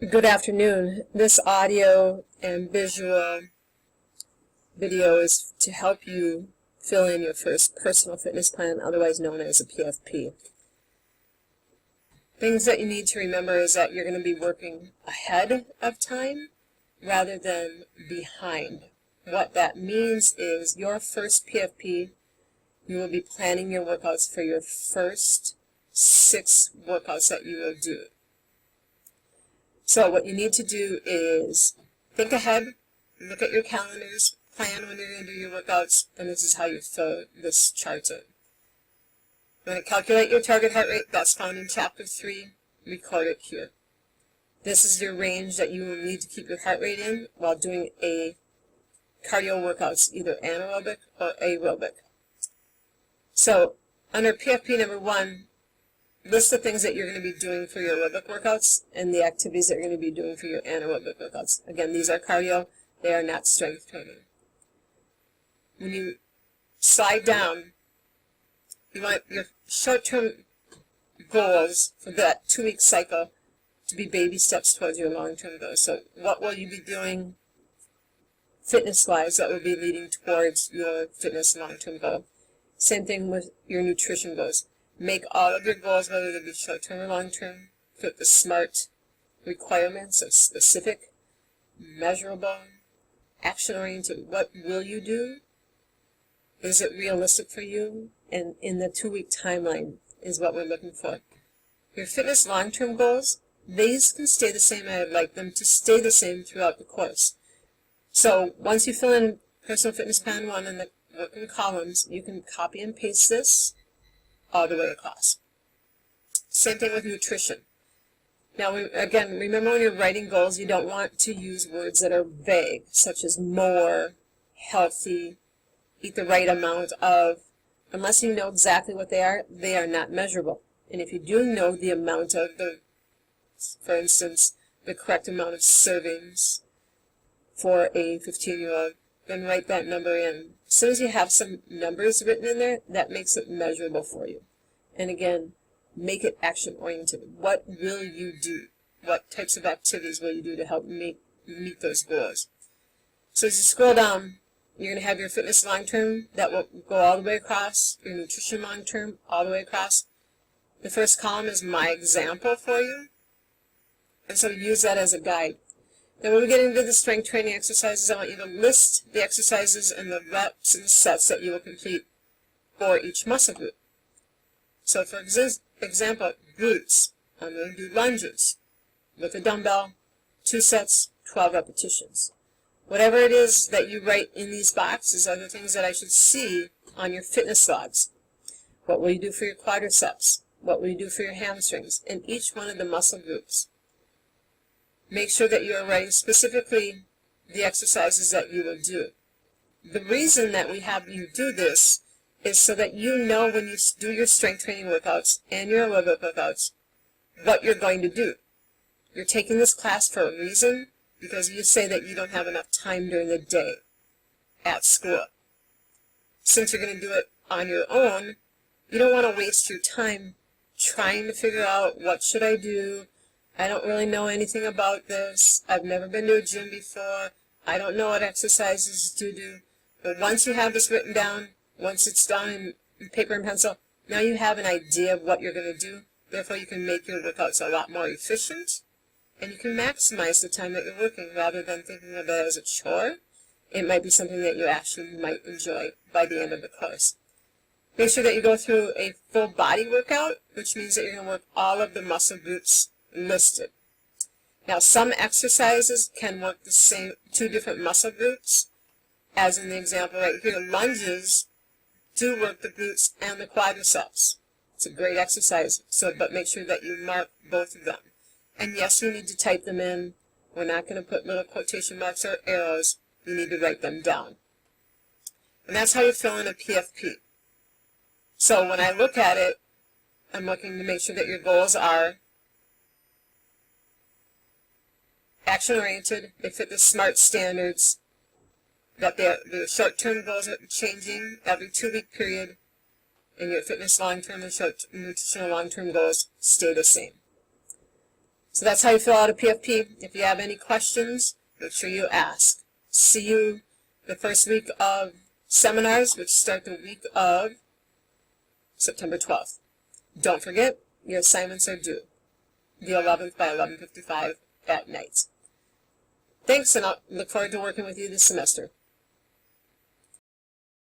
Good afternoon. This audio and visual video is to help you fill in your first personal fitness plan, otherwise known as a PFP. Things that you need to remember is that you're going to be working ahead of time rather than behind. What that means is your first PFP, you will be planning your workouts for your first 6 workouts that you will do. So what you need to do is think ahead, look at your calendars, plan when you're going to do your workouts, and this is how you fill this chart in. You're going to calculate your target heart rate. That's found in Chapter 3. Record it here. This is your range that you will need to keep your heart rate in while doing a cardio workouts, either anaerobic or aerobic. So under PFP number 1, list the things that you're going to be doing for your aerobic workouts and the activities that you're going to be doing for your anaerobic workouts. Again, these are cardio. They are not strength training. When you slide down, you want your short-term goals for that 2-week cycle to be baby steps towards your long-term goals. So what will you be doing fitness-wise that will be leading towards your fitness long-term goal? Same thing with your nutrition goals. Make all of your goals, whether they be short-term or long-term, fit the SMART requirements of specific, measurable, action-oriented. What will you do? Is it realistic for you? And in the 2-week timeline is what we're looking for. Your fitness long-term goals, these can stay the same. I'd like them to stay the same throughout the course. So once you fill in Personal Fitness Plan 1 in the working columns, you can copy and paste this all the way across. Same thing with nutrition. Now, again, remember when you're writing goals, you don't want to use words that are vague, such as more, healthy, eat the right amount of. Unless you know exactly what they are not measurable. And if you do know the amount of for instance, the correct amount of servings for a 15-year-old, then write that number in. As soon as you have some numbers written in there, that makes it measurable for you. And again, make it action-oriented. What will you do? What types of activities will you do to help meet those goals? So as you scroll down, you're going to have your fitness long-term that will go all the way across, your nutrition long-term all the way across. The first column is my example for you, and so use that as a guide. Then when we get into the strength training exercises, I want you to list the exercises and the reps and sets that you will complete for each muscle group. So for example, glutes, I'm going to do lunges with a dumbbell, 2 sets, 12 repetitions. Whatever it is that you write in these boxes are the things that I should see on your fitness logs. What will you do for your quadriceps? What will you do for your hamstrings? In each one of the muscle groups. Make sure that you are writing specifically the exercises that you will do. The reason that we have you do this is so that you know when you do your strength training workouts and your aerobic workouts what you're going to do. You're taking this class for a reason, because you say that you don't have enough time during the day at school. Since you're going to do it on your own, you don't want to waste your time trying to figure out what should I do. I don't really know anything about this. I've never been to a gym before. I don't know what exercises to do. But once you have this written down, once it's done in paper and pencil, now you have an idea of what you're going to do. Therefore, you can make your workouts a lot more efficient, and you can maximize the time that you're working rather than thinking of it as a chore. It might be something that you actually might enjoy by the end of the course. Make sure that you go through a full body workout, which means that you're going to work all of the muscle groups listed. Now, some exercises can work the same 2 different muscle groups, as in the example right here. Lunges do work the glutes and the quadriceps. It's a great exercise, but make sure that you mark both of them. And yes, you need to type them in. We're not going to put little quotation marks or arrows. You need to write them down. And that's how you fill in a PFP. So when I look at it, I'm looking to make sure that your goals are action-oriented, they fit the SMART standards, that the short-term goals are changing every 2-week period, and your fitness long-term and nutritional long-term goals stay the same. So that's how you fill out a PFP. If you have any questions, make sure you ask. See you the first week of seminars, which start the week of September 12th. Don't forget, your assignments are due the 11th by 11:55 at night. Thanks, and I'll look forward to working with you this semester.